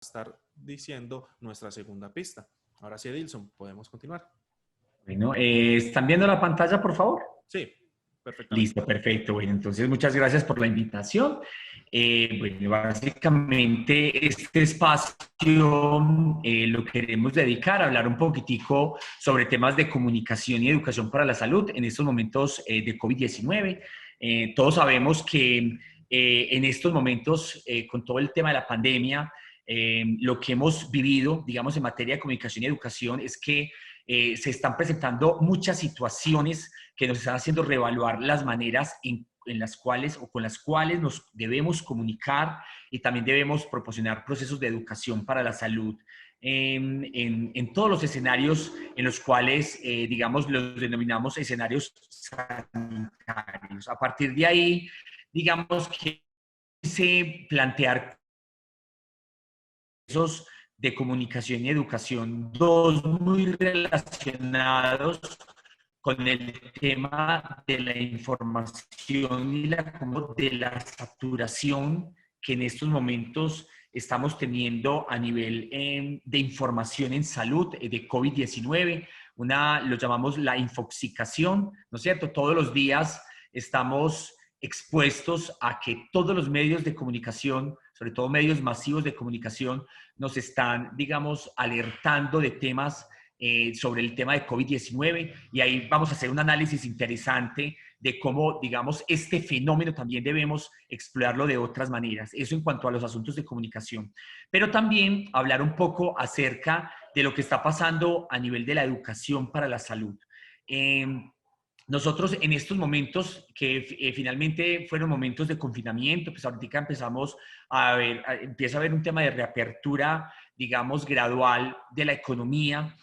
estar diciendo nuestra segunda pista. Ahora sí, Edilson, podemos continuar. Bueno, ¿están viendo la pantalla, por favor? Sí, perfectamente. Listo, perfecto. Bueno, entonces muchas gracias por la invitación. Bueno, básicamente este espacio lo queremos dedicar a hablar un poquitico sobre temas de comunicación y educación para la salud en estos momentos de COVID-19. Todos sabemos que en estos momentos, con todo el tema de la pandemia, lo que hemos vivido, digamos, en materia de comunicación y educación es que se están presentando muchas situaciones que nos están haciendo reevaluar las maneras en las cuales o con las cuales nos debemos comunicar y también debemos proporcionar procesos de educación para la salud en todos los escenarios en los cuales, digamos, los denominamos escenarios sanitarios. A partir de ahí, digamos que se plantear procesos de comunicación y educación, dos muy relacionados con el tema de la información y de la saturación que en estos momentos estamos teniendo a nivel de información en salud de COVID-19. Lo llamamos la infoxicación, ¿no es cierto? Todos los días estamos expuestos a que todos los medios de comunicación, sobre todo medios masivos de comunicación, nos están, digamos, alertando de temas sobre el tema de COVID-19 y ahí vamos a hacer un análisis interesante de cómo, digamos, este fenómeno también debemos explorarlo de otras maneras. Eso en cuanto a los asuntos de comunicación. Pero también hablar un poco acerca de lo que está pasando a nivel de la educación para la salud. Eh, nosotros en estos momentos, que finalmente fueron momentos de confinamiento, pues ahorita empezamos a ver, empieza a haber un tema de reapertura, digamos, gradual de la economía,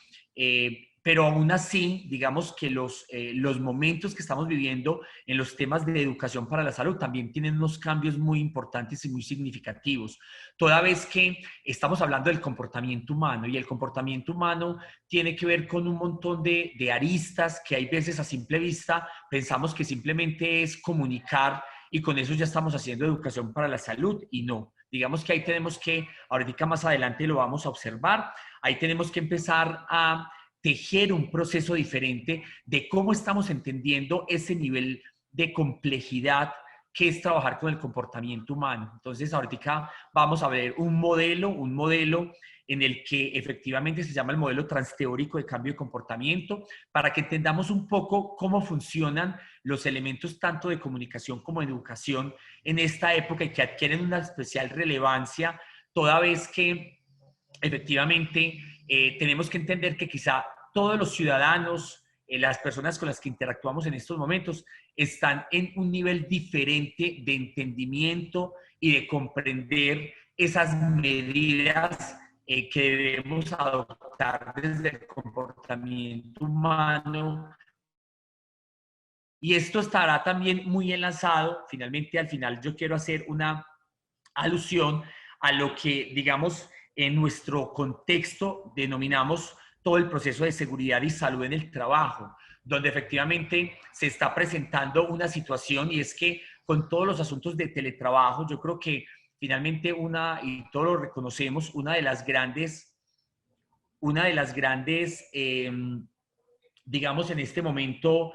pero aún así, digamos que los momentos que estamos viviendo en los temas de educación para la salud también tienen unos cambios muy importantes y muy significativos, toda vez que estamos hablando del comportamiento humano y el comportamiento humano tiene que ver con un montón de aristas que hay veces a simple vista pensamos que simplemente es comunicar y con eso ya estamos haciendo educación para la salud y no. Digamos que ahí tenemos que, ahorita más adelante lo vamos a observar, ahí tenemos que empezar a tejer un proceso diferente de cómo estamos entendiendo ese nivel de complejidad que es trabajar con el comportamiento humano. Entonces, ahorita vamos a ver un modelo en el que efectivamente se llama el modelo transteórico de cambio de comportamiento, para que entendamos un poco cómo funcionan los elementos tanto de comunicación como de educación en esta época y que adquieren una especial relevancia, toda vez que efectivamente tenemos que entender que quizá todos los ciudadanos, las personas con las que interactuamos en estos momentos, están en un nivel diferente de entendimiento y de comprender esas medidas que debemos adoptar desde el comportamiento humano. Y esto estará también muy enlazado, finalmente al final yo quiero hacer una alusión a lo que, digamos, en nuestro contexto denominamos todo el proceso de seguridad y salud en el trabajo, donde efectivamente se está presentando una situación y es que con todos los asuntos de teletrabajo, yo creo que finalmente y todos lo reconocemos, una de las grandes digamos, en este momento,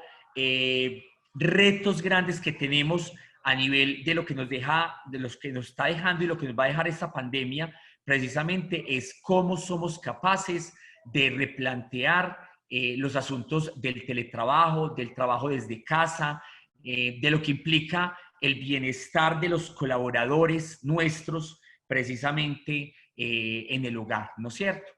retos grandes que tenemos a nivel de lo que nos deja, de los que nos está dejando y lo que nos va a dejar esta pandemia, precisamente es cómo somos capaces de replantear los asuntos del teletrabajo, del trabajo desde casa, de lo que implica el bienestar de los colaboradores nuestros, precisamente en el hogar, ¿no es cierto?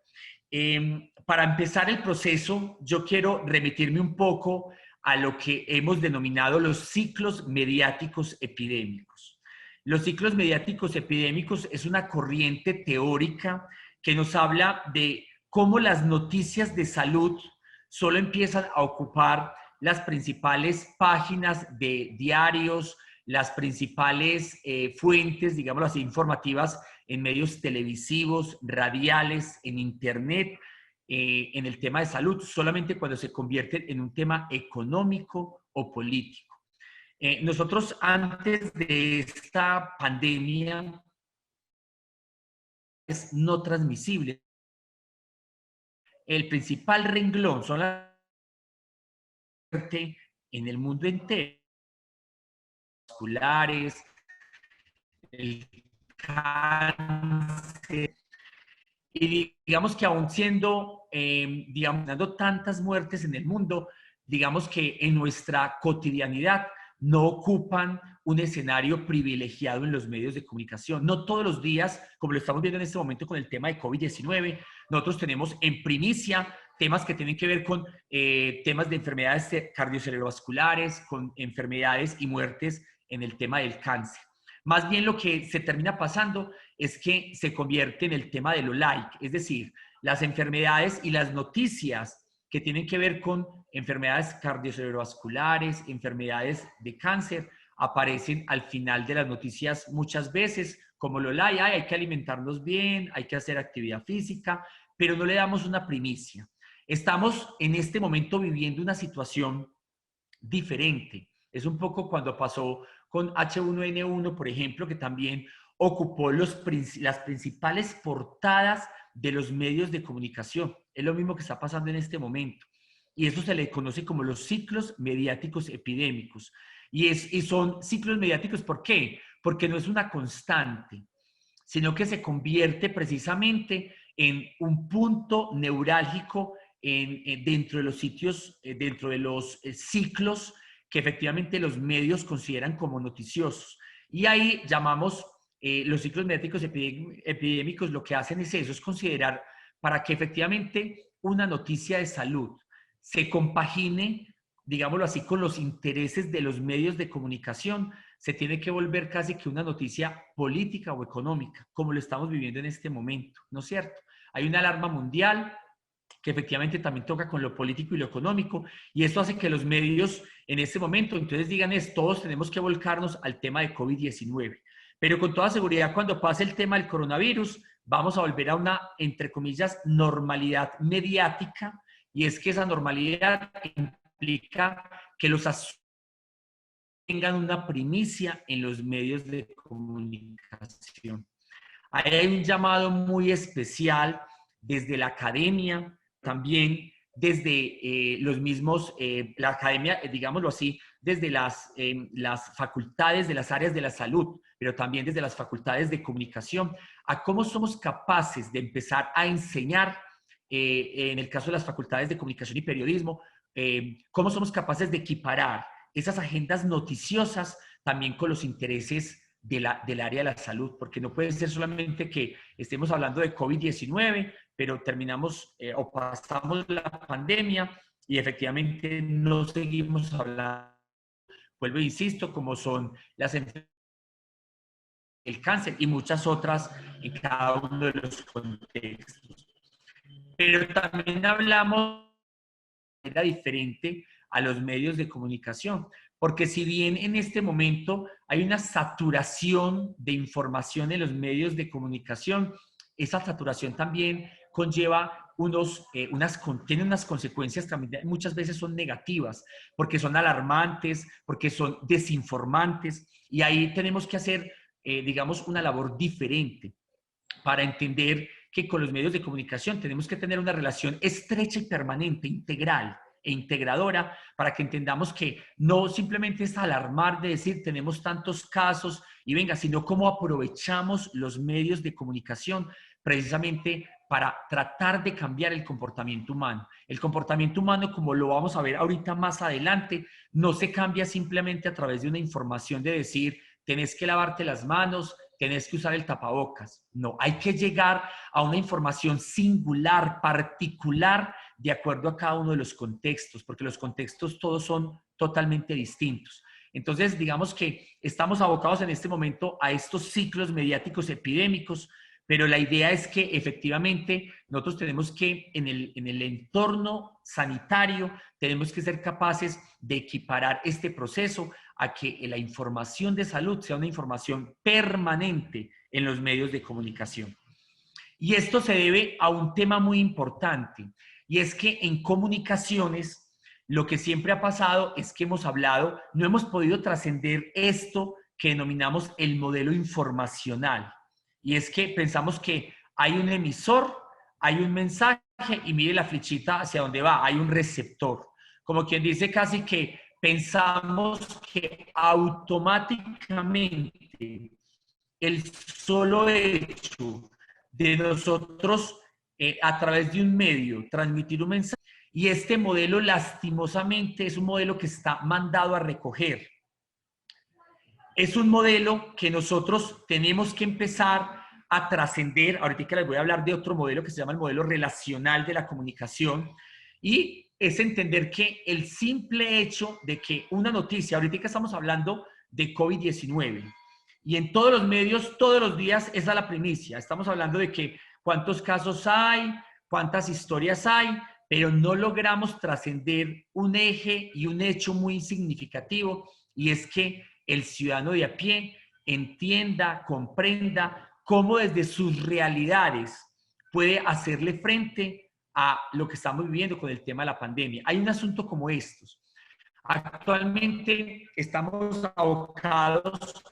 Para empezar el proceso, yo quiero remitirme un poco a lo que hemos denominado los ciclos mediáticos epidémicos. Los ciclos mediáticos epidémicos es una corriente teórica que nos habla de cómo las noticias de salud solo empiezan a ocupar las principales páginas de diarios, las principales fuentes, digámoslo así, informativas en medios televisivos, radiales, en internet, en el tema de salud, solamente cuando se convierte en un tema económico o político. Nosotros antes de esta pandemia no transmisibles. El principal renglón son la muerte en el mundo entero, vasculares, el cáncer, y digamos que aún siendo, digamos, dando tantas muertes en el mundo, digamos que en nuestra cotidianidad no ocupan un escenario privilegiado en los medios de comunicación. No todos los días, como lo estamos viendo en este momento con el tema de COVID-19, nosotros tenemos en primicia temas que tienen que ver con temas de enfermedades cardiocerebrovasculares, con enfermedades y muertes en el tema del cáncer. Más bien lo que se termina pasando es que se convierte en el tema de lo like, es decir, las enfermedades y las noticias que tienen que ver con enfermedades cardiocerebrovasculares, enfermedades de cáncer, aparecen al final de las noticias muchas veces, como lo like, hay que alimentarnos bien, hay que hacer actividad física, pero no le damos una primicia. Estamos en este momento viviendo una situación diferente. Es un poco cuando pasó con H1N1, por ejemplo, que también ocupó las principales portadas de los medios de comunicación. Es lo mismo que está pasando en este momento. Y eso se le conoce como los ciclos mediáticos epidémicos. Y son ciclos mediáticos, ¿por qué? Porque no es una constante, sino que se convierte precisamente en un punto neurálgico dentro de los sitios, dentro de los ciclos que efectivamente los medios consideran como noticiosos. Y ahí llamamos los ciclos mediáticos epidémicos, lo que hacen es eso, es considerar para que efectivamente una noticia de salud se compagine, digámoslo así, con los intereses de los medios de comunicación, se tiene que volver casi que una noticia política o económica, como lo estamos viviendo en este momento, ¿no es cierto? Hay una alarma mundial que efectivamente también toca con lo político y lo económico, y esto hace que los medios en este momento, entonces digan todos tenemos que volcarnos al tema de COVID-19, pero con toda seguridad cuando pase el tema del coronavirus, vamos a volver a una, entre comillas, normalidad mediática, y es que esa normalidad implica que los asuntos tengan una primicia en los medios de comunicación. Hay un llamado muy especial desde la academia, también desde los mismos, la academia, digámoslo así, desde las facultades de las áreas de la salud, pero también desde las facultades de comunicación, a cómo somos capaces de empezar a enseñar, en el caso de las facultades de comunicación y periodismo, cómo somos capaces de equiparar esas agendas noticiosas también con los intereses del área de la salud, porque no puede ser solamente que estemos hablando de COVID-19, pero terminamos o pasamos la pandemia y efectivamente no seguimos hablando, vuelvo e insisto, como son las enfermedades, el cáncer y muchas otras en cada uno de los contextos. Pero también hablamos de manera diferente a los medios de comunicación, porque si bien en este momento hay una saturación de información en los medios de comunicación, esa saturación también conlleva tiene unas consecuencias también muchas veces son negativas, porque son alarmantes, porque son desinformantes, y ahí tenemos que hacer, digamos, una labor diferente para entender que con los medios de comunicación tenemos que tener una relación estrecha y permanente, integral e integradora, para que entendamos que no simplemente es alarmar de decir tenemos tantos casos y venga, sino cómo aprovechamos los medios de comunicación precisamente para tratar de cambiar el comportamiento humano. El comportamiento humano, como lo vamos a ver ahorita más adelante, no se cambia simplemente a través de una información de decir tenés que lavarte las manos, tenés que usar el tapabocas. No, hay que llegar a una información singular, particular, de acuerdo a cada uno de los contextos, porque los contextos todos son totalmente distintos. Entonces, digamos que estamos abocados en este momento a estos ciclos mediáticos epidémicos, pero la idea es que efectivamente nosotros tenemos que, en el entorno sanitario, tenemos que ser capaces de equiparar este proceso a que la información de salud sea una información permanente en los medios de comunicación. Y esto se debe a un tema muy importante, y es que en comunicaciones lo que siempre ha pasado es que hemos hablado, no hemos podido trascender esto que denominamos el modelo informacional. Y es que pensamos que hay un emisor, hay un mensaje y mire la flechita hacia dónde va, hay un receptor. Como quien dice casi que pensamos que automáticamente el solo hecho de nosotros a través de un medio transmitir un mensaje, y este modelo lastimosamente es un modelo que está mandado a recoger. Es un modelo que nosotros tenemos que empezar a trascender. Ahorita les voy a hablar de otro modelo que se llama el modelo relacional de la comunicación, y es entender que el simple hecho de que una noticia, ahorita estamos hablando de COVID-19, y en todos los medios, todos los días, esa es la primicia. Estamos hablando de que cuántos casos hay, cuántas historias hay, pero no logramos trascender un eje y un hecho muy significativo, y es que el ciudadano de a pie entienda, comprenda cómo desde sus realidades puede hacerle frente a lo que estamos viviendo con el tema de la pandemia. Hay un asunto como estos. Actualmente estamos abocados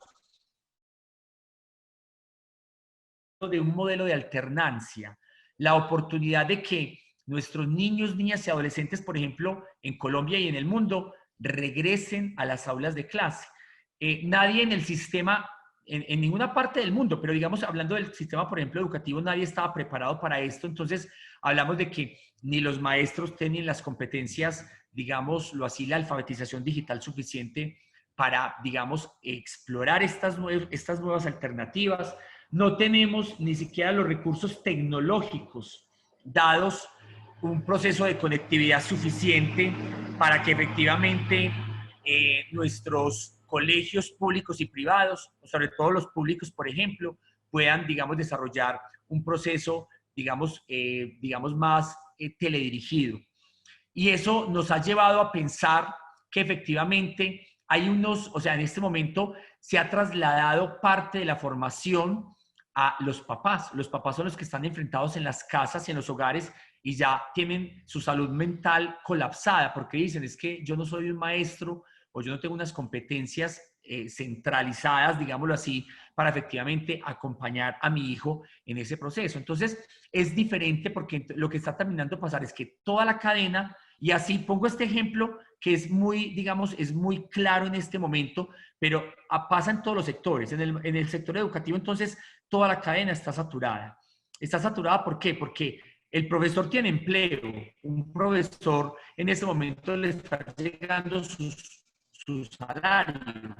de un modelo de alternancia, la oportunidad de que nuestros niños, niñas y adolescentes, por ejemplo, en Colombia y en el mundo, regresen a las aulas de clase. Nadie en el sistema, en ninguna parte del mundo, pero digamos, hablando del sistema, por ejemplo, educativo, nadie estaba preparado para esto. Entonces, hablamos de que ni los maestros tienen las competencias, digámoslo así, la alfabetización digital suficiente para, digamos, explorar estas nuevas alternativas. No tenemos ni siquiera los recursos tecnológicos dados un proceso de conectividad suficiente para que efectivamente nuestros colegios públicos y privados, sobre todo los públicos, por ejemplo, puedan, digamos, desarrollar un proceso, digamos más teledirigido. Y eso nos ha llevado a pensar que efectivamente hay unos, o sea, en este momento se ha trasladado parte de la formación a los papás. Los papás son los que están enfrentados en las casas y en los hogares y ya tienen su salud mental colapsada porque dicen, es que yo no soy un maestro o yo no tengo unas competencias centralizadas, digámoslo así, para efectivamente acompañar a mi hijo en ese proceso. Entonces, es diferente porque lo que está terminando de pasar es que toda la cadena, y así pongo este ejemplo que es muy, digamos, es muy claro en este momento, pero pasa en todos los sectores. En el sector educativo, entonces, toda la cadena está saturada. ¿Está saturada por qué? Porque el profesor tiene empleo. Un profesor en ese momento le está llegando su salario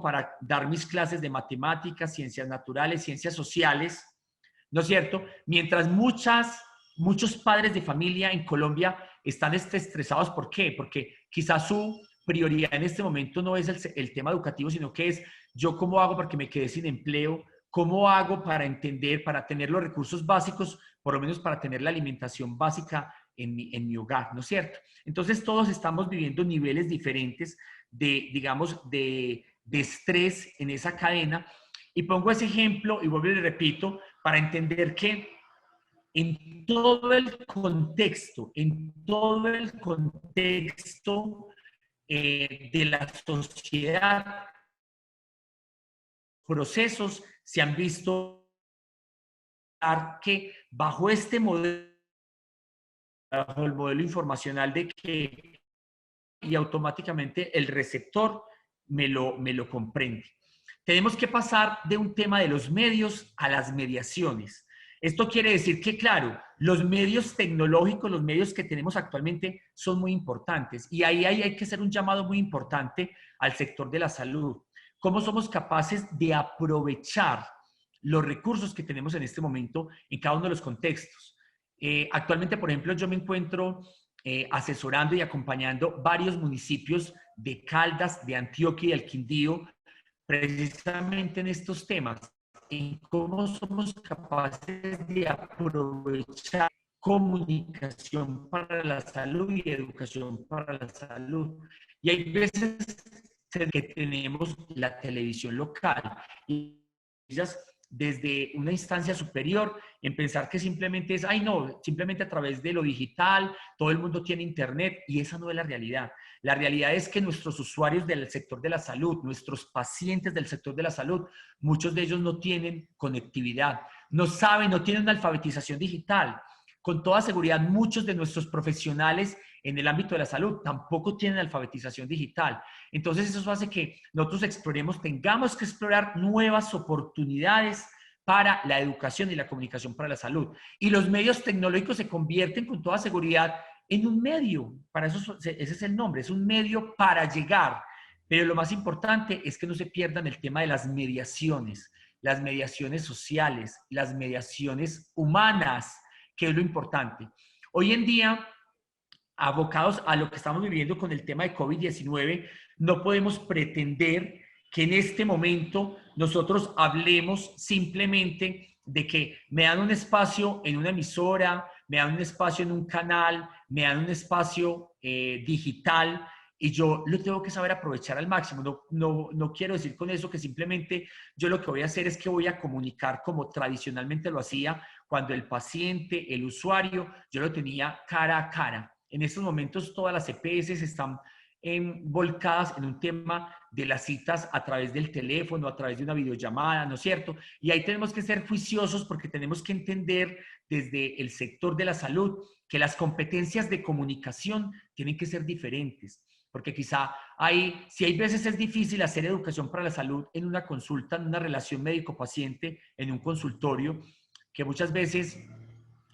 para dar mis clases de matemáticas, ciencias naturales, ciencias sociales, ¿no es cierto? Mientras muchos padres de familia en Colombia están estresados. ¿Por qué? Porque quizás su prioridad en este momento no es el tema educativo, sino que es yo cómo hago para que me quede sin empleo, cómo hago para entender, para tener los recursos básicos, por lo menos para tener la alimentación básica en mi hogar, ¿no es cierto? Entonces todos estamos viviendo niveles diferentes de, digamos, de estrés en esa cadena. Y pongo ese ejemplo y vuelvo y le repito, para entender que en todo el contexto de la sociedad, procesos se han visto que bajo este modelo, bajo el modelo informacional de que y automáticamente el receptor me lo comprende. Tenemos que pasar de un tema de los medios a las mediaciones. Esto quiere decir que, claro, los medios tecnológicos, los medios que tenemos actualmente son muy importantes y ahí hay que hacer un llamado muy importante al sector de la salud. ¿Cómo somos capaces de aprovechar los recursos que tenemos en este momento en cada uno de los contextos? Actualmente, por ejemplo, yo me encuentro asesorando y acompañando varios municipios de Caldas, de Antioquia y del Quindío, precisamente en estos temas, en cómo somos capaces de aprovechar comunicación para la salud y educación para la salud. Y hay veces que tenemos la televisión local y ellas desde una instancia superior en pensar que simplemente es, ay no, simplemente a través de lo digital, todo el mundo tiene internet, y esa no es la realidad. La realidad es que nuestros usuarios del sector de la salud, nuestros pacientes del sector de la salud, muchos de ellos no tienen conectividad, no saben, no tienen una alfabetización digital. Con toda seguridad, muchos de nuestros profesionales en el ámbito de la salud tampoco tienen alfabetización digital. Entonces, eso hace que nosotros exploremos, tengamos que explorar nuevas oportunidades para la educación y la comunicación para la salud. Y los medios tecnológicos se convierten con toda seguridad en un medio. Para eso, ese es el nombre, es un medio para llegar. Pero lo más importante es que no se pierdan el tema de las mediaciones sociales, las mediaciones humanas, que es lo importante. Hoy en día, abocados a lo que estamos viviendo con el tema de COVID-19, no podemos pretender que en este momento nosotros hablemos simplemente de que me dan un espacio en una emisora, me dan un espacio en un canal, me dan un espacio digital, y yo lo tengo que saber aprovechar al máximo. No quiero decir con eso que simplemente yo lo que voy a hacer es que voy a comunicar como tradicionalmente lo hacía, cuando el paciente, el usuario, yo lo tenía cara a cara. En estos momentos todas las EPS están volcadas en un tema de las citas a través del teléfono, a través de una videollamada, ¿no es cierto? Y ahí tenemos que ser juiciosos, porque tenemos que entender desde el sector de la salud que las competencias de comunicación tienen que ser diferentes. Porque quizá si hay veces es difícil hacer educación para la salud en una consulta, en una relación médico-paciente, en un consultorio, que muchas veces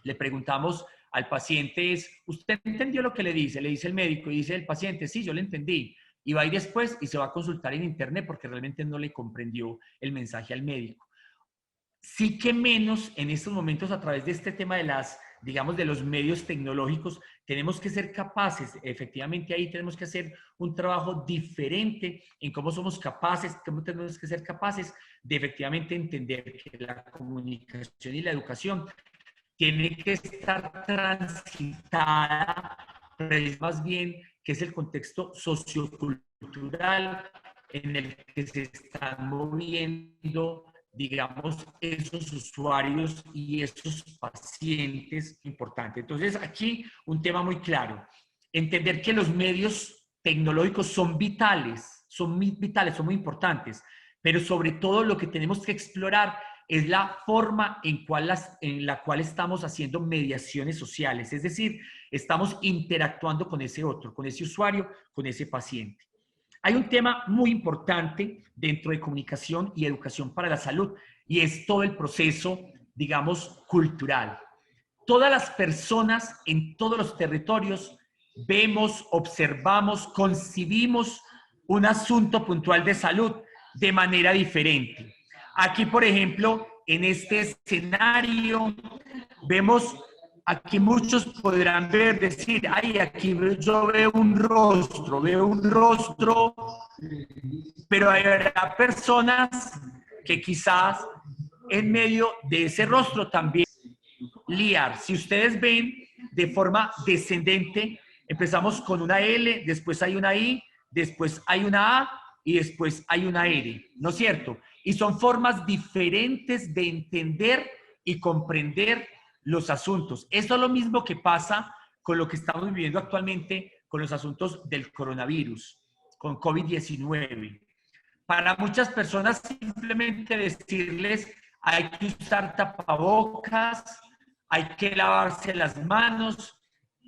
le preguntamos al paciente ¿usted entendió lo que le dice? Le dice el médico, y dice el paciente, sí, yo le entendí. Y va a ir después y se va a consultar en internet porque realmente no le comprendió el mensaje al médico. Sí que menos en estos momentos, a través de este tema de digamos, de los medios tecnológicos, tenemos que ser capaces, efectivamente ahí tenemos que hacer un trabajo diferente en cómo somos capaces, cómo tenemos que ser capaces de efectivamente entender que la comunicación y la educación tiene que estar transitada, pero es más bien que es el contexto sociocultural en el que se están moviendo, digamos, esos usuarios y esos pacientes importantes. Entonces, aquí un tema muy claro. Entender que los medios tecnológicos son vitales, son muy importantes, pero sobre todo lo que tenemos que explorar es la forma en la cual estamos haciendo mediaciones sociales, es decir, estamos interactuando con ese otro, con ese usuario, con ese paciente. Hay un tema muy importante dentro de comunicación y educación para la salud, y es todo el proceso, digamos, cultural. Todas las personas en todos los territorios vemos, observamos, concibimos un asunto puntual de salud de manera diferente. Aquí, por ejemplo, en este escenario, vemos, aquí muchos podrán decir, ay, aquí yo veo un rostro, pero habrá personas que quizás en medio de ese rostro también liar. Si ustedes ven de forma descendente, empezamos con una L, después hay una I, después hay una A y después hay una R, ¿no es cierto? Y son formas diferentes de entender y comprender los asuntos. Eso es lo mismo que pasa con lo que estamos viviendo actualmente con los asuntos del coronavirus, con COVID-19. Para muchas personas simplemente decirles hay que usar tapabocas, hay que lavarse las manos,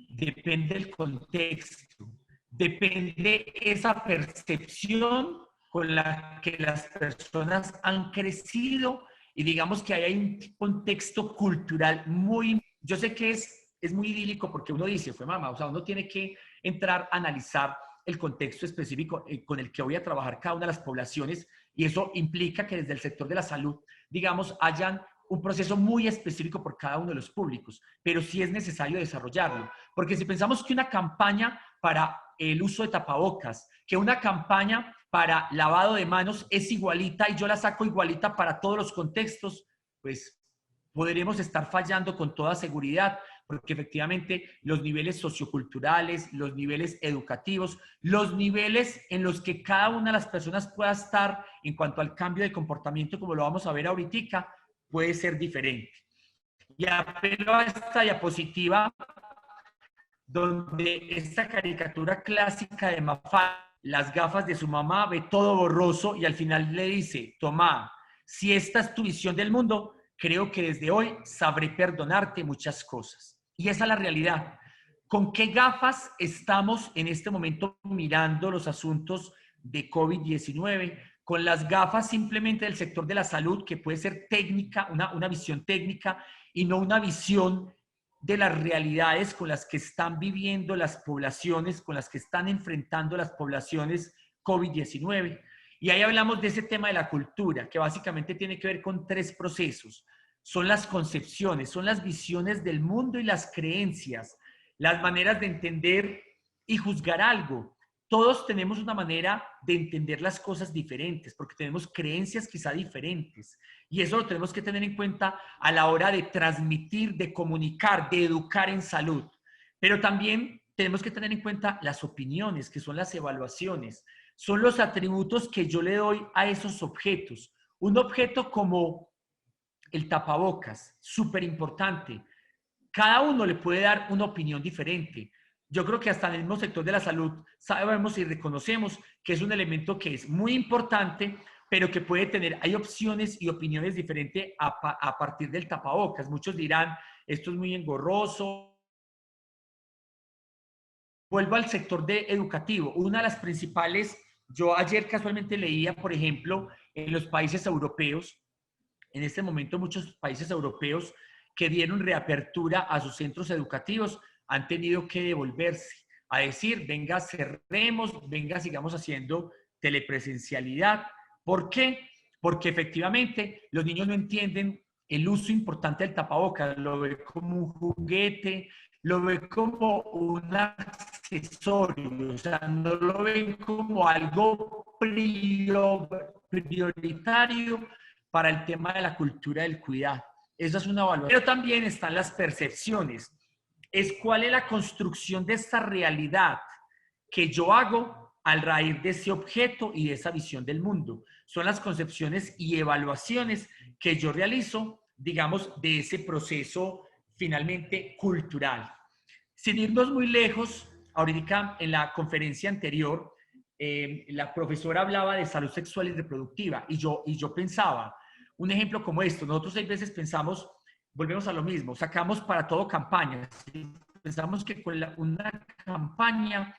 depende del contexto, depende esa percepción con la que las personas han crecido, y digamos que ahí hay un contexto cultural muy, yo sé que es muy idílico porque uno dice, fue mamá, o sea, uno tiene que entrar a analizar el contexto específico con el que voy a trabajar cada una de las poblaciones, y eso implica que desde el sector de la salud, digamos, hayan un proceso muy específico por cada uno de los públicos, pero sí es necesario desarrollarlo, porque si pensamos que una campaña para el uso de tapabocas, que una campaña para lavado de manos es igualita y yo la saco igualita para todos los contextos, pues podremos estar fallando con toda seguridad, porque efectivamente los niveles socioculturales, los niveles educativos, los niveles en los que cada una de las personas pueda estar en cuanto al cambio de comportamiento, como lo vamos a ver ahorita, puede ser diferente. Y apelo a esta diapositiva donde esta caricatura clásica de Mafalda, las gafas de su mamá, ve todo borroso y al final le dice, Tomá, si esta es tu visión del mundo, creo que desde hoy sabré perdonarte muchas cosas. Y esa es la realidad. ¿Con qué gafas estamos en este momento mirando los asuntos de COVID-19? Con las gafas simplemente del sector de la salud, que puede ser técnica, una visión técnica y no una visión de las realidades con las que están viviendo las poblaciones, con las que están enfrentando las poblaciones COVID-19. Y ahí hablamos de ese tema de la cultura, que básicamente tiene que ver con 3 procesos. Son las concepciones, son las visiones del mundo y las creencias, las maneras de entender y juzgar algo. Todos tenemos una manera de entender las cosas diferentes, porque tenemos creencias quizá diferentes. Y eso lo tenemos que tener en cuenta a la hora de transmitir, de comunicar, de educar en salud. Pero también tenemos que tener en cuenta las opiniones, que son las evaluaciones. Son los atributos que yo le doy a esos objetos. Un objeto como el tapabocas, súper importante. Cada uno le puede dar una opinión diferente. Yo creo que hasta en el mismo sector de la salud sabemos y reconocemos que es un elemento que es muy importante, pero que puede tener, hay opciones y opiniones diferentes a partir del tapabocas. Muchos dirán, esto es muy engorroso. Vuelvo al sector educativo. Una de las principales, yo ayer casualmente leía, por ejemplo, en los países europeos, en este momento muchos países europeos que dieron reapertura a sus centros educativos han tenido que devolverse a decir, venga, cerremos, venga, sigamos haciendo telepresencialidad. ¿Por qué? Porque efectivamente los niños no entienden el uso importante del tapabocas, lo ven como un juguete, lo ven como un accesorio, o sea, no lo ven como algo prioritario para el tema de la cultura del cuidado. Esa es una evaluación. Pero también están las percepciones. Es cuál es la construcción de esta realidad que yo hago al raíz de ese objeto y de esa visión del mundo. Son las concepciones y evaluaciones que yo realizo, digamos, de ese proceso finalmente cultural. Sin irnos muy lejos, ahorita en la conferencia anterior, la profesora hablaba de salud sexual y reproductiva y yo pensaba, un ejemplo como esto, nosotros hay veces pensamos, volvemos a lo mismo, sacamos para todo campañas, pensamos que con una campaña,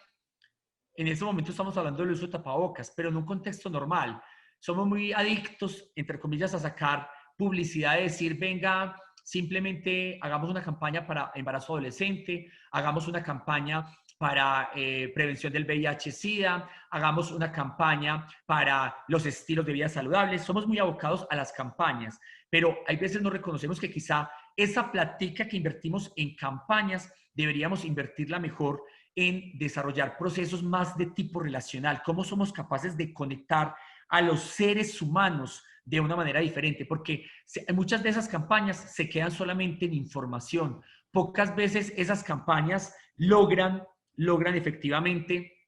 en ese momento estamos hablando del uso de tapabocas, pero en un contexto normal, somos muy adictos, entre comillas, a sacar publicidad, de decir, venga, simplemente hagamos una campaña para embarazo adolescente, hagamos una campaña para prevención del VIH-Sida, hagamos una campaña para los estilos de vida saludables. Somos muy abocados a las campañas, pero hay veces no reconocemos que quizá esa plática que invertimos en campañas deberíamos invertirla mejor en desarrollar procesos más de tipo relacional. ¿Cómo somos capaces de conectar a los seres humanos de una manera diferente? Porque muchas de esas campañas se quedan solamente en información. Pocas veces esas campañas logran efectivamente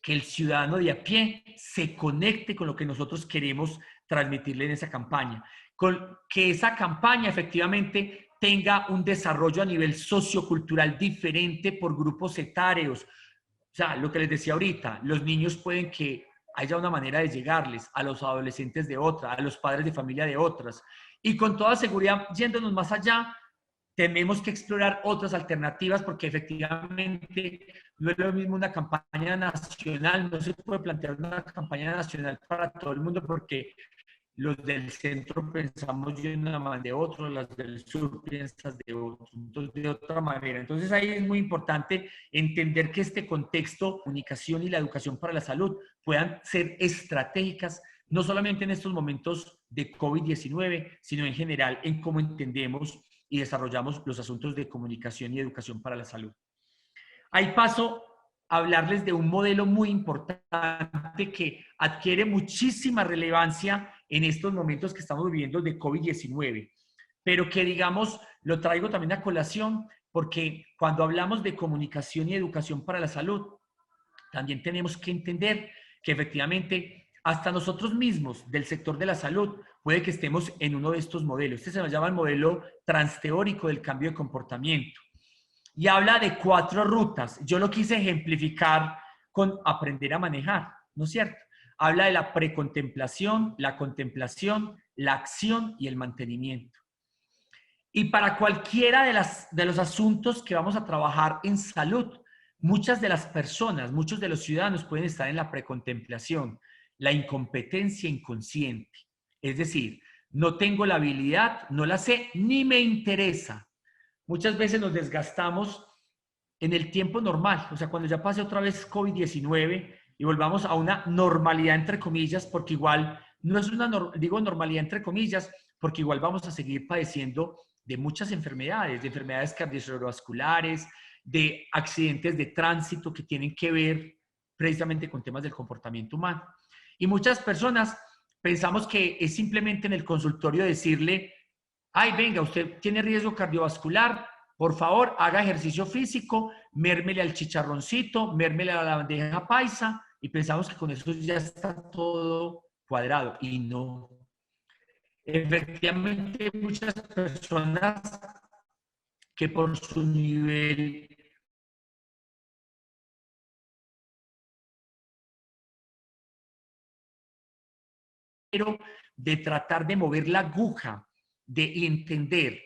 que el ciudadano de a pie se conecte con lo que nosotros queremos transmitirle en esa campaña. Con que esa campaña efectivamente tenga un desarrollo a nivel sociocultural diferente por grupos etarios. O sea, lo que les decía ahorita, los niños pueden que haya una manera de llegarles, a los adolescentes de otra, a los padres de familia de otras. Y con toda seguridad, yéndonos más allá, tenemos que explorar otras alternativas porque efectivamente no es lo mismo una campaña nacional, no se puede plantear una campaña nacional para todo el mundo porque los del centro pensamos de una manera de otro, las del sur piensas de otro, entonces de otra manera. Entonces ahí es muy importante entender que este contexto, comunicación y la educación para la salud puedan ser estratégicas, no solamente en estos momentos de COVID-19, sino en general en cómo entendemos y desarrollamos los asuntos de comunicación y educación para la salud. Ahí paso a hablarles de un modelo muy importante que adquiere muchísima relevancia en estos momentos que estamos viviendo de COVID-19, pero que, digamos, lo traigo también a colación porque cuando hablamos de comunicación y educación para la salud, también tenemos que entender que efectivamente hasta nosotros mismos del sector de la salud puede que estemos en uno de estos modelos. Este se llama el modelo transteórico del cambio de comportamiento. Y habla de 4 rutas. Yo lo quise ejemplificar con aprender a manejar, ¿no es cierto? Habla de la precontemplación, la acción y el mantenimiento. Y para cualquiera de los asuntos que vamos a trabajar en salud, muchas de las personas, muchos de los ciudadanos pueden estar en la precontemplación, la incompetencia inconsciente. Es decir, no tengo la habilidad, no la sé, ni me interesa. Muchas veces nos desgastamos en el tiempo normal, o sea, cuando ya pase otra vez COVID-19 y volvamos a una normalidad entre comillas, porque igual no es una, digo normalidad entre comillas, porque igual vamos a seguir padeciendo de muchas enfermedades, de enfermedades cardiovasculares, de accidentes de tránsito que tienen que ver precisamente con temas del comportamiento humano. Y muchas personas pensamos que es simplemente en el consultorio decirle, ay, venga, usted tiene riesgo cardiovascular, por favor, haga ejercicio físico, mérmele al chicharroncito, mérmele a la bandeja paisa, y pensamos que con eso ya está todo cuadrado. Y no. Efectivamente, hay muchas personas que por su nivel de tratar de mover la aguja, de entender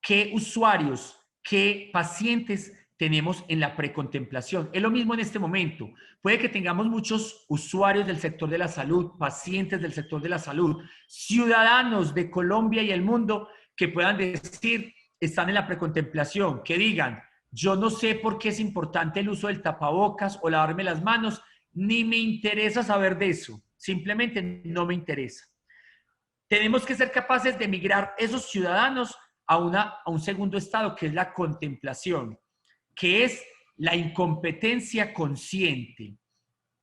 qué usuarios, qué pacientes tenemos en la precontemplación. Es lo mismo en este momento. Puede que tengamos muchos usuarios del sector de la salud, pacientes del sector de la salud, ciudadanos de Colombia y el mundo que puedan decir, están en la precontemplación, que digan, yo no sé por qué es importante el uso del tapabocas o lavarme las manos, ni me interesa saber de eso. Simplemente no me interesa. Tenemos que ser capaces de migrar esos ciudadanos a un segundo estado, que es la contemplación, que es la incompetencia consciente.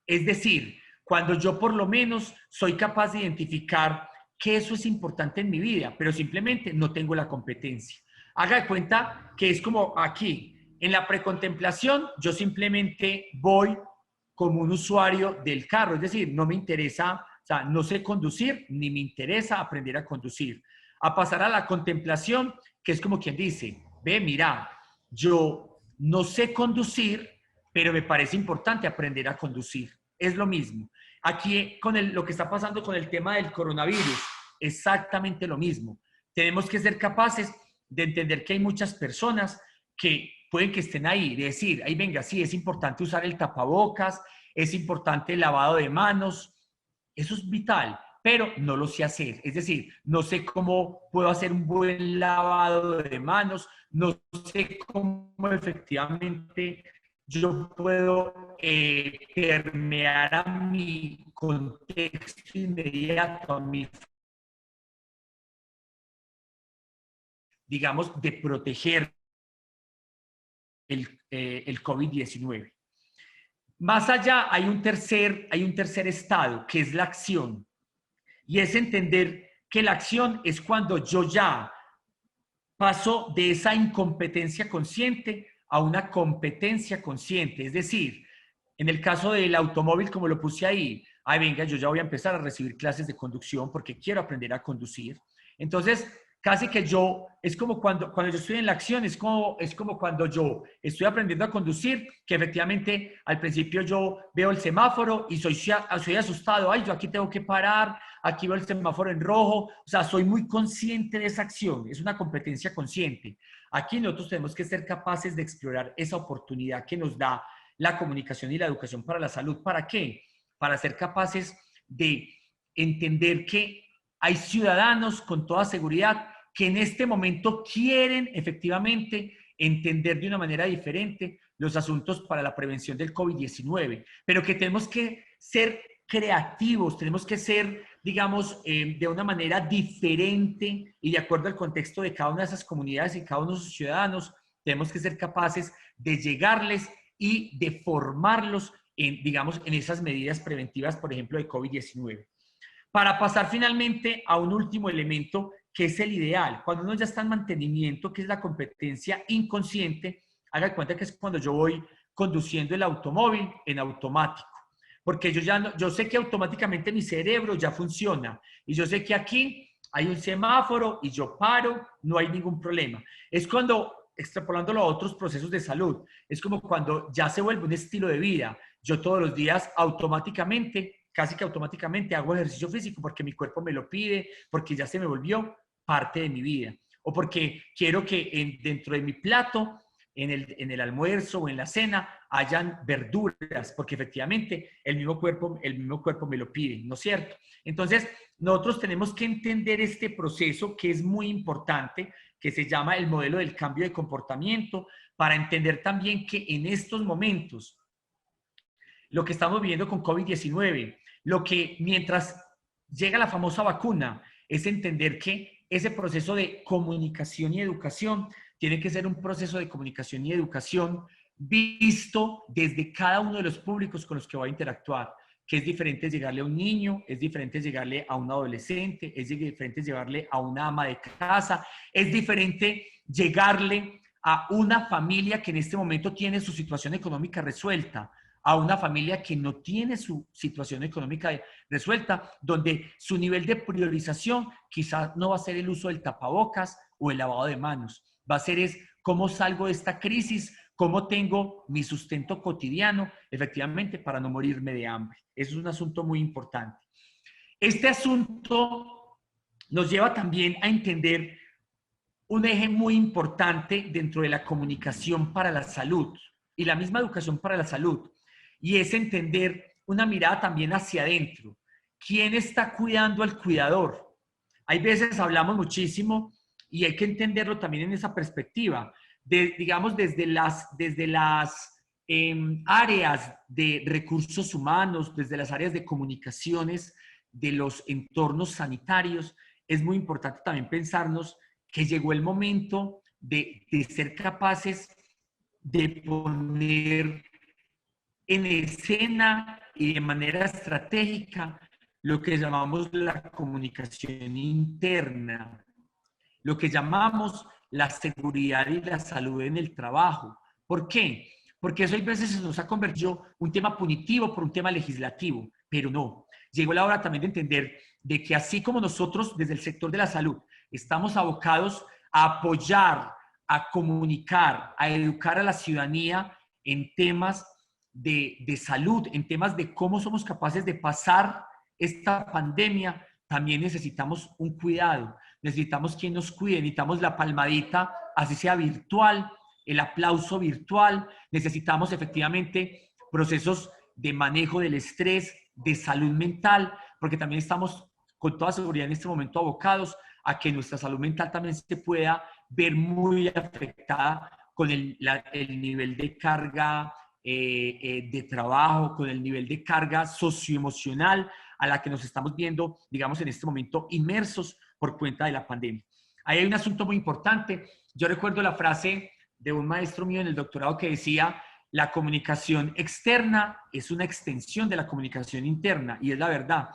Es decir, cuando yo por lo menos soy capaz de identificar que eso es importante en mi vida, pero simplemente no tengo la competencia. Haga de cuenta que es como aquí, en la precontemplación, yo simplemente voy como un usuario del carro, es decir, no me interesa, o sea, no sé conducir, ni me interesa aprender a conducir. A pasar a la contemplación, que es como quien dice, ve, mira, yo no sé conducir, pero me parece importante aprender a conducir. Es lo mismo. Aquí con lo que está pasando con el tema del coronavirus, exactamente lo mismo. Tenemos que ser capaces de entender que hay muchas personas que pueden que estén ahí, de decir, ahí venga, sí, es importante usar el tapabocas, es importante el lavado de manos, eso es vital, pero no lo sé hacer. Es decir, no sé cómo puedo hacer un buen lavado de manos, no sé cómo efectivamente yo puedo permear a mi contexto inmediato, a mi, digamos, de proteger el COVID-19. Más allá hay un tercer estado, que es la acción. Y es entender que la acción es cuando yo ya paso de esa incompetencia consciente a una competencia consciente. Es decir, en el caso del automóvil, como lo puse ahí, ay, venga, yo ya voy a empezar a recibir clases de conducción porque quiero aprender a conducir. Entonces, casi que yo, es como cuando yo estoy en la acción, es como cuando yo estoy aprendiendo a conducir, que efectivamente al principio yo veo el semáforo y soy asustado, ay, yo aquí tengo que parar, aquí veo el semáforo en rojo, o sea, soy muy consciente de esa acción, es una competencia consciente. Aquí nosotros tenemos que ser capaces de explorar esa oportunidad que nos da la comunicación y la educación para la salud. ¿Para qué? Para ser capaces de entender que hay ciudadanos con toda seguridad que en este momento quieren efectivamente entender de una manera diferente los asuntos para la prevención del COVID-19, pero que tenemos que ser creativos, tenemos que ser, digamos, de una manera diferente y de acuerdo al contexto de cada una de esas comunidades y cada uno de sus ciudadanos, tenemos que ser capaces de llegarles y de formarlos en, digamos, en esas medidas preventivas, por ejemplo, de COVID-19. Para pasar finalmente a un último elemento que es el ideal. Cuando uno ya está en mantenimiento, que es la competencia inconsciente, haga cuenta que es cuando yo voy conduciendo el automóvil en automático. porque yo sé que automáticamente mi cerebro ya funciona y yo sé que aquí hay un semáforo y yo paro, no hay ningún problema. Es cuando, extrapolándolo a otros procesos de salud, es como cuando ya se vuelve un estilo de vida. Yo todos los días automáticamente, casi que automáticamente hago ejercicio físico porque mi cuerpo me lo pide, porque ya se me volvió parte de mi vida. O porque quiero que dentro de mi plato, en el almuerzo o en la cena, hayan verduras, porque efectivamente el mismo cuerpo me lo pide, ¿no es cierto? Entonces, nosotros tenemos que entender este proceso que es muy importante, que se llama el modelo del cambio de comportamiento, para entender también que en estos momentos, lo que estamos viviendo con COVID-19, lo que mientras llega la famosa vacuna, es entender que ese proceso de comunicación y educación tiene que ser un proceso de comunicación y educación visto desde cada uno de los públicos con los que va a interactuar, que es diferente llegarle a un niño, es diferente llegarle a un adolescente, es diferente llegarle a una ama de casa, es diferente llegarle a una familia que en este momento tiene su situación económica resuelta, a una familia que no tiene su situación económica resuelta, donde su nivel de priorización quizás no va a ser el uso del tapabocas o el lavado de manos, va a ser es cómo salgo de esta crisis, cómo tengo mi sustento cotidiano, efectivamente, para no morirme de hambre. Eso es un asunto muy importante. Este asunto nos lleva también a entender un eje muy importante dentro de la comunicación para la salud y la misma educación para la salud, y es entender una mirada también hacia adentro. ¿Quién está cuidando al cuidador? Hay veces hablamos muchísimo y hay que entenderlo también en esa perspectiva, digamos desde las áreas de recursos humanos, desde las áreas de comunicaciones, de los entornos sanitarios. Es muy importante también pensarnos que llegó el momento de ser capaces de poner en escena y de manera estratégica lo que llamamos la comunicación interna, lo que llamamos la seguridad y la salud en el trabajo. ¿Por qué? Porque eso a veces se nos ha convertido un tema punitivo por un tema legislativo, pero no. Llegó la hora también de entender de que así como nosotros desde el sector de la salud estamos abocados a apoyar, a comunicar, a educar a la ciudadanía en temas de salud, en temas de cómo somos capaces de pasar esta pandemia, también necesitamos un cuidado, necesitamos quien nos cuide, necesitamos la palmadita, así sea virtual, el aplauso virtual, necesitamos efectivamente procesos de manejo del estrés, de salud mental, porque también estamos con toda seguridad en este momento abocados a que nuestra salud mental también se pueda ver muy afectada con el nivel de carga de trabajo, con el nivel de carga socioemocional a la que nos estamos viendo, digamos, en este momento inmersos por cuenta de la pandemia. Ahí hay un asunto muy importante. Yo recuerdo la frase de un maestro mío en el doctorado que decía: la comunicación externa es una extensión de la comunicación interna, y es la verdad.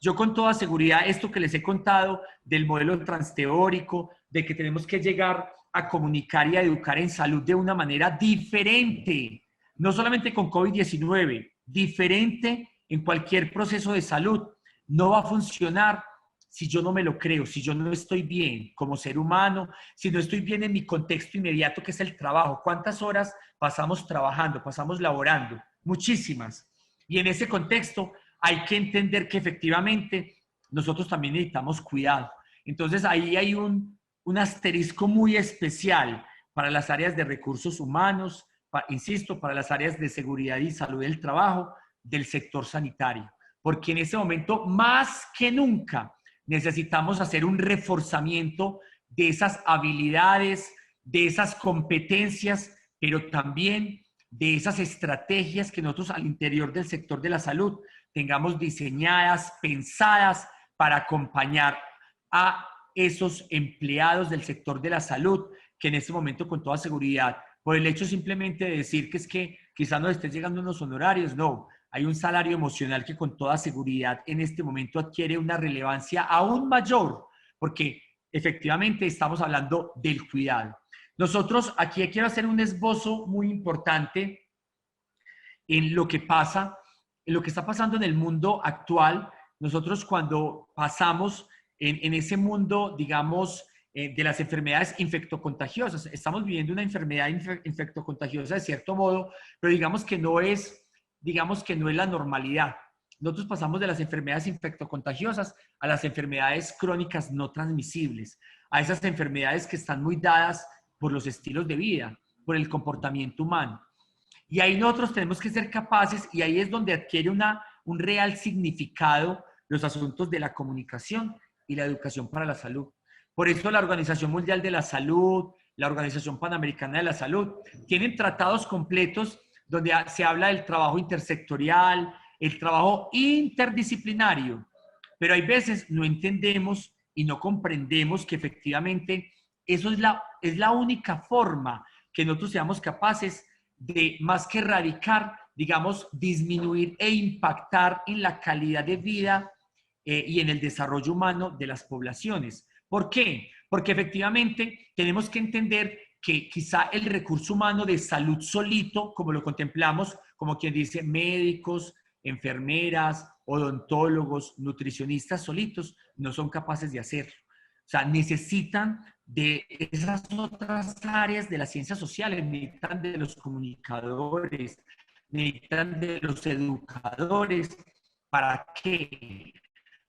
Yo con toda seguridad, esto que les he contado del modelo transteórico, de que tenemos que llegar a comunicar y a educar en salud de una manera diferente, no solamente con COVID-19, diferente en cualquier proceso de salud, no va a funcionar si yo no me lo creo, si yo no estoy bien como ser humano, si no estoy bien en mi contexto inmediato que es el trabajo. ¿Cuántas horas pasamos trabajando, pasamos laborando? Muchísimas. Y en ese contexto hay que entender que efectivamente nosotros también necesitamos cuidado. Entonces ahí hay un asterisco muy especial para las áreas de recursos humanos, insisto, para las áreas de seguridad y salud del trabajo, del sector sanitario. Porque en ese momento, más que nunca, necesitamos hacer un reforzamiento de esas habilidades, de esas competencias, pero también de esas estrategias que nosotros al interior del sector de la salud tengamos diseñadas, pensadas para acompañar a esos empleados del sector de la salud que en este momento con toda seguridad, por el hecho simplemente de decir que es que quizás nos estén llegando unos honorarios, no, hay un salario emocional que con toda seguridad en este momento adquiere una relevancia aún mayor, porque efectivamente estamos hablando del cuidado. Nosotros aquí quiero hacer un esbozo muy importante en lo que pasa lo que está pasando en el mundo actual, nosotros cuando pasamos en ese mundo, digamos, de las enfermedades infectocontagiosas, estamos viviendo una enfermedad infectocontagiosa de cierto modo, pero digamos que no es la normalidad. Nosotros pasamos de las enfermedades infectocontagiosas a las enfermedades crónicas no transmisibles, a esas enfermedades que están muy dadas por los estilos de vida, por el comportamiento humano. Y ahí nosotros tenemos que ser capaces, y ahí es donde adquiere un real significado los asuntos de la comunicación y la educación para la salud. Por eso la Organización Mundial de la Salud, la Organización Panamericana de la Salud, tienen tratados completos donde se habla del trabajo intersectorial, el trabajo interdisciplinario, pero hay veces no entendemos y no comprendemos que efectivamente eso es la única forma que nosotros seamos capaces de, más que erradicar, digamos, disminuir e impactar en la calidad de vida y en el desarrollo humano de las poblaciones. ¿Por qué? Porque efectivamente tenemos que entender que quizá el recurso humano de salud solito, como lo contemplamos, como quien dice, médicos, enfermeras, odontólogos, nutricionistas solitos, no son capaces de hacerlo. O sea, necesitan de esas otras áreas de las ciencias sociales, necesitan de los comunicadores, necesitan de los educadores. ¿Para qué?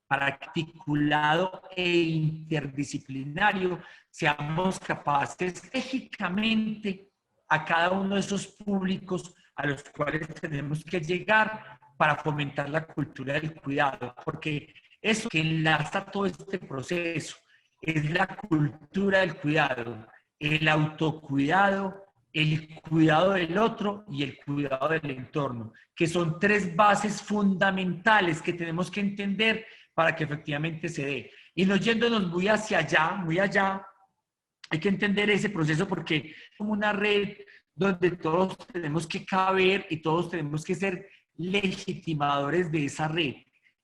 Para articulado e interdisciplinario seamos capaces estratégicamente a cada uno de esos públicos a los cuales tenemos que llegar para fomentar la cultura del cuidado, porque eso que enlaza todo este proceso es la cultura del cuidado, el autocuidado, el cuidado del otro y el cuidado del entorno, que son tres bases fundamentales que tenemos que entender para que efectivamente se dé. Y no yéndonos muy hacia allá, hay que entender ese proceso porque es como una red donde todos tenemos que caber y todos tenemos que ser legitimadores de esa red.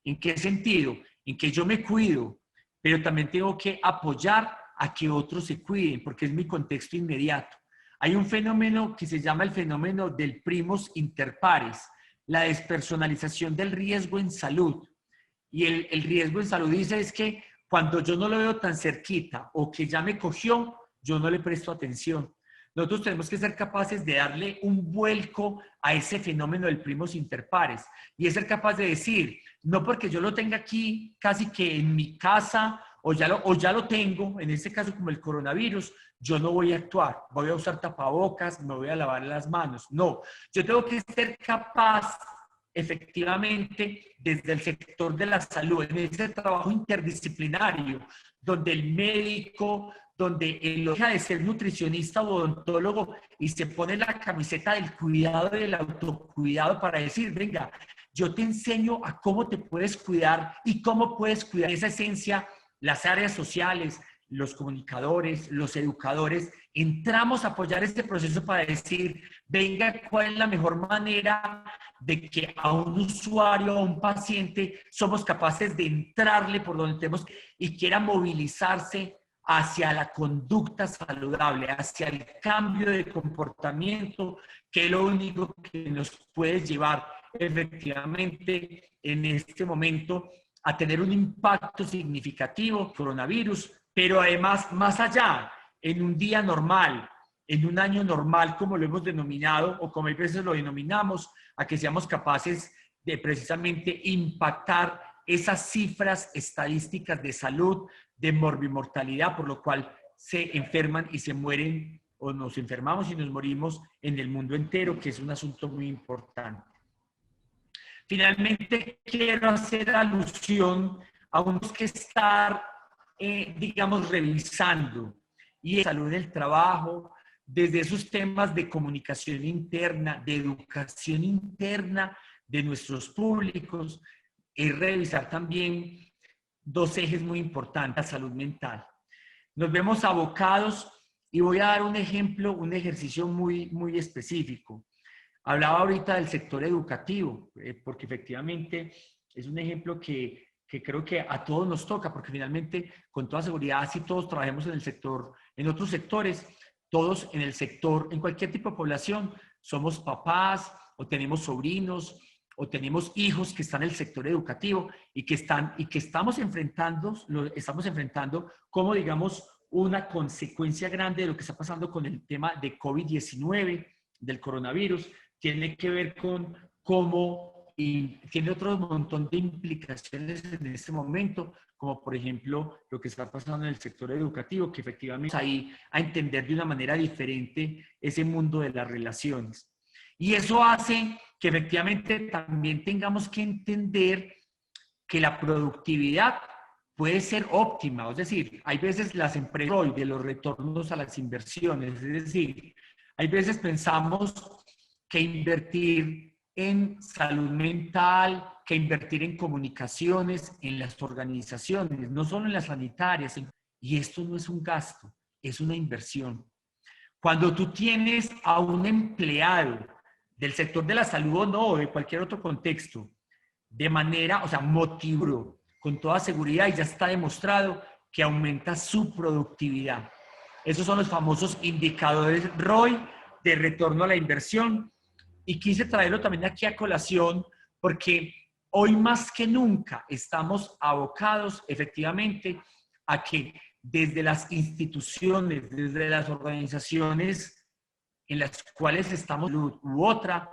¿En qué sentido? En que yo me cuido, pero también tengo que apoyar a que otros se cuiden, porque es mi contexto inmediato. Hay un fenómeno que se llama el fenómeno del primus inter pares, la despersonalización del riesgo en salud. Y el riesgo en salud dice es que cuando yo no lo veo tan cerquita o que ya me cogió, yo no le presto atención. Nosotros tenemos que ser capaces de darle un vuelco a ese fenómeno del primus inter pares y es ser capaz de decir, no porque yo lo tenga aquí casi que en mi casa o ya lo tengo, en este caso como el coronavirus, yo no voy a actuar, voy a usar tapabocas, me voy a lavar las manos. No, yo tengo que ser capaz efectivamente desde el sector de la salud, en ese trabajo interdisciplinario, donde el médico, donde él deja de ser nutricionista o odontólogo y se pone la camiseta del cuidado y del autocuidado para decir, venga, yo te enseño a cómo te puedes cuidar y cómo puedes cuidar esa esencia, las áreas sociales, los comunicadores, los educadores, entramos a apoyar este proceso para decir, venga, ¿cuál es la mejor manera de que a un usuario, a un paciente, somos capaces de entrarle por donde tenemos y quiera movilizarse hacia la conducta saludable, hacia el cambio de comportamiento, que es lo único que nos puede llevar efectivamente en este momento a tener un impacto significativo, coronavirus, pero además, más allá, en un día normal, en un año normal, como lo hemos denominado, o como a veces lo denominamos, a que seamos capaces de precisamente impactar esas cifras estadísticas de salud, de morbimortalidad, por lo cual se enferman y se mueren, o nos enfermamos y nos morimos en el mundo entero, que es un asunto muy importante. Finalmente, quiero hacer alusión a unos que estar, digamos, revisando, y salud del trabajo, desde esos temas de comunicación interna, de educación interna de nuestros públicos, es revisar también dos ejes muy importantes, la salud mental. Nos vemos abocados, y voy a dar un ejemplo, un ejercicio muy específico. Hablaba ahorita del sector educativo, porque efectivamente es un ejemplo que creo que a todos nos toca, porque finalmente, con toda seguridad, si todos trabajemos en el sector, en otros sectores, todos en el sector, en cualquier tipo de población, somos papás o tenemos sobrinos o tenemos hijos que están en el sector educativo y que estamos enfrentando como, digamos, una consecuencia grande de lo que está pasando con el tema de COVID-19, del coronavirus. Tiene que ver con cómo, y tiene otro montón de implicaciones en este momento, como por ejemplo lo que está pasando en el sector educativo, que efectivamente ahí a entender de una manera diferente ese mundo de las relaciones. Y eso hace que efectivamente también tengamos que entender que la productividad puede ser óptima. Es decir, hay veces las empresas hoy de los retornos a las inversiones, es decir, hay veces pensamos que invertir en salud mental, que invertir en comunicaciones, en las organizaciones, no solo en las sanitarias. Y esto no es un gasto, es una inversión. Cuando tú tienes a un empleado del sector de la salud o no, de cualquier otro contexto, de manera, o sea, motivo, con toda seguridad, y ya está demostrado que aumenta su productividad. Esos son los famosos indicadores ROI, de retorno a la inversión. Y quise traerlo también aquí a colación porque hoy más que nunca estamos abocados efectivamente a que desde las instituciones, desde las organizaciones en las cuales estamos u otra,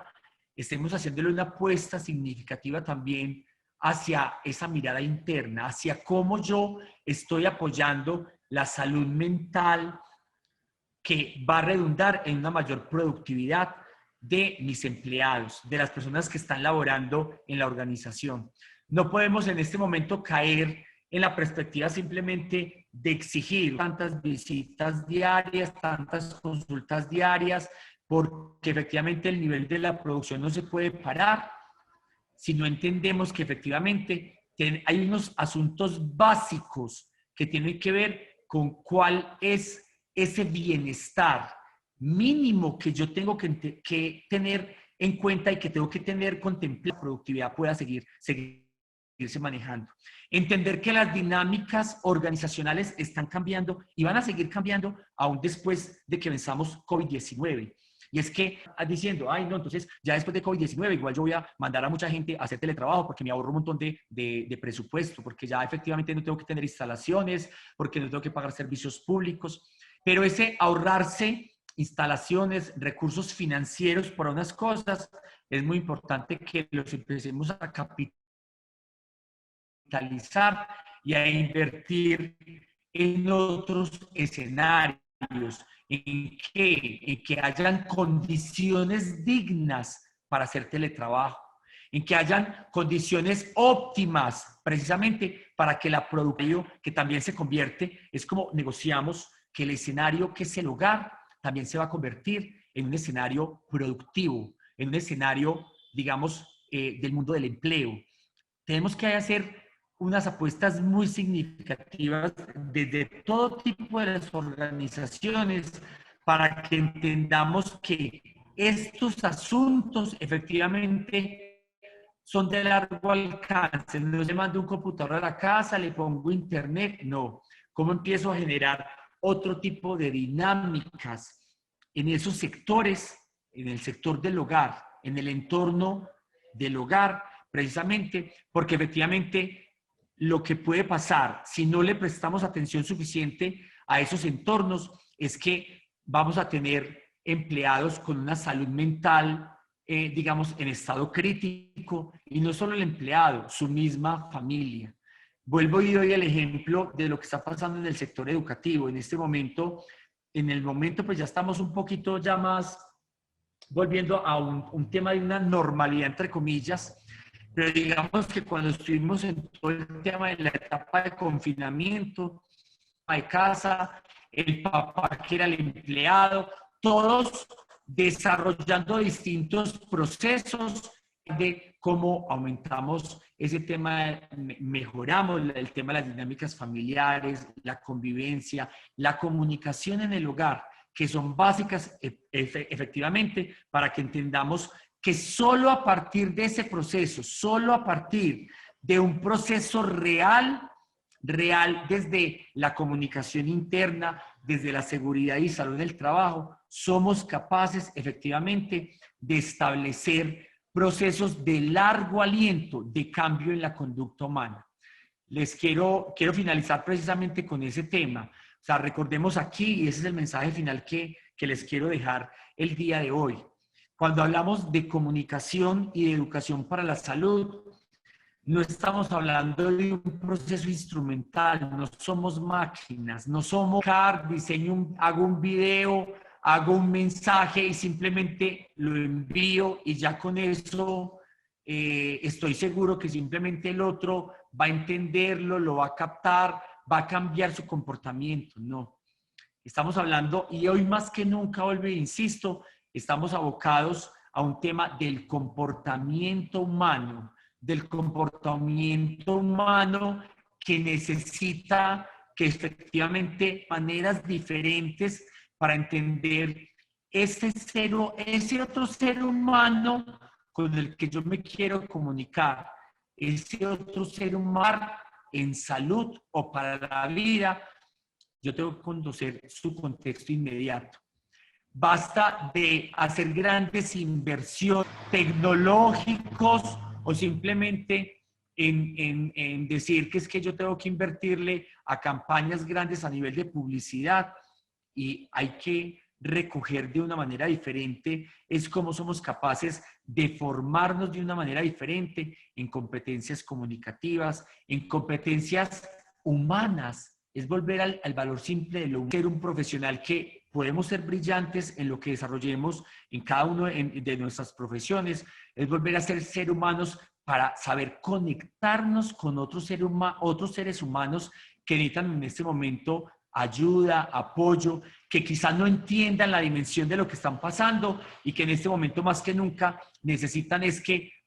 estemos haciéndole una apuesta significativa también hacia esa mirada interna, hacia cómo yo estoy apoyando la salud mental que va a redundar en una mayor productividad de mis empleados, de las personas que están laborando en la organización. No podemos en este momento caer en la perspectiva simplemente de exigir tantas visitas diarias, tantas consultas diarias, porque efectivamente el nivel de la producción no se puede parar si no entendemos que efectivamente hay unos asuntos básicos que tienen que ver con cuál es ese bienestar mínimo que yo tengo que tener en cuenta y que tengo que tener contemplado, la productividad pueda seguirse manejando. Entender que las dinámicas organizacionales están cambiando y van a seguir cambiando aún después de que venzamos COVID-19. Y es que diciendo, ay, no, entonces ya después de COVID-19 igual yo voy a mandar a mucha gente a hacer teletrabajo porque me ahorro un montón de presupuesto, porque ya efectivamente no tengo que tener instalaciones, porque no tengo que pagar servicios públicos. Pero ese ahorrarse instalaciones, recursos financieros para unas cosas, es muy importante que los empecemos a capitalizar y a invertir en otros escenarios, en que hayan condiciones dignas para hacer teletrabajo, en que hayan condiciones óptimas precisamente para que la productividad, que también se convierte, es como negociamos que el escenario que es el hogar también se va a convertir en un escenario productivo, en un escenario, digamos, del mundo del empleo. Tenemos que hacer unas apuestas muy significativas desde todo tipo de las organizaciones para que entendamos que estos asuntos efectivamente son de largo alcance. No se manda un computador a la casa, le pongo internet, no. ¿Cómo empiezo a generar otro tipo de dinámicas en esos sectores, en el sector del hogar, en el entorno del hogar, precisamente porque efectivamente lo que puede pasar si no le prestamos atención suficiente a esos entornos es que vamos a tener empleados con una salud mental, digamos, en estado crítico, y no solo el empleado, su misma familia. Vuelvo y doy el ejemplo de lo que está pasando en el sector educativo. En este momento, pues ya estamos un poquito ya más volviendo a un tema de una normalidad, entre comillas, pero digamos que cuando estuvimos en todo el tema de la etapa de confinamiento, de casa, el papá que era el empleado, todos desarrollando distintos procesos de cómo aumentamos ese tema, mejoramos el tema de las dinámicas familiares, la convivencia, la comunicación en el hogar, que son básicas efectivamente para que entendamos que solo a partir de ese proceso, solo a partir de un proceso real desde la comunicación interna, desde la seguridad y salud del trabajo, somos capaces efectivamente de establecer procesos de largo aliento de cambio en la conducta humana. Les quiero finalizar precisamente con ese tema. O sea, recordemos aquí, y ese es el mensaje final que les quiero dejar el día de hoy. Cuando hablamos de comunicación y de educación para la salud, no estamos hablando de un proceso instrumental, no somos máquinas, no somos hago un video, hago un mensaje y simplemente lo envío y ya con eso estoy seguro que simplemente el otro va a entenderlo, lo va a captar, va a cambiar su comportamiento. No. Estamos hablando, y hoy más que nunca, vuelvo e insisto, estamos abocados a un tema del comportamiento humano que necesita que efectivamente maneras diferentes para entender ese otro ser humano con el que yo me quiero comunicar, ese otro ser humano en salud o para la vida. Yo tengo que conocer su contexto inmediato. Basta de hacer grandes inversiones tecnológicos o simplemente en decir que es que yo tengo que invertirle a campañas grandes a nivel de publicidad, y hay que recoger de una manera diferente es cómo somos capaces de formarnos de una manera diferente en competencias comunicativas, en competencias humanas. Es volver al valor simple de lo ser un profesional que podemos ser brillantes en lo que desarrollemos en cada uno de nuestras profesiones, es volver a ser humanos para saber conectarnos con otros seres humanos que necesitan en este momento ayuda, apoyo, que quizás no entiendan la dimensión de lo que están pasando y que en este momento más que nunca necesitan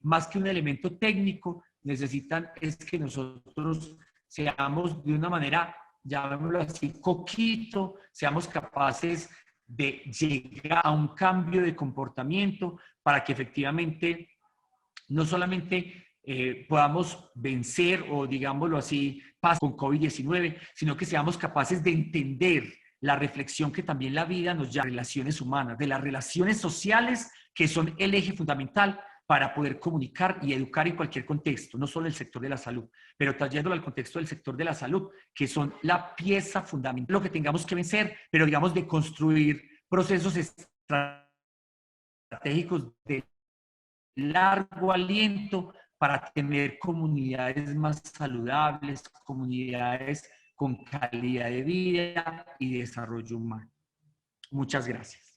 más que un elemento técnico, necesitan es que nosotros seamos de una manera, llamémoslo así, coquito, seamos capaces de llegar a un cambio de comportamiento para que efectivamente no solamente podamos vencer o, digámoslo así, paz con COVID-19, sino que seamos capaces de entender la reflexión que también la vida nos llama de relaciones humanas, de las relaciones sociales que son el eje fundamental para poder comunicar y educar en cualquier contexto, no solo el sector de la salud, pero trayéndolo al contexto del sector de la salud, que son la pieza fundamental, lo que tengamos que vencer, pero digamos de construir procesos estratégicos de largo aliento para tener comunidades más saludables, comunidades con calidad de vida y desarrollo humano. Muchas gracias.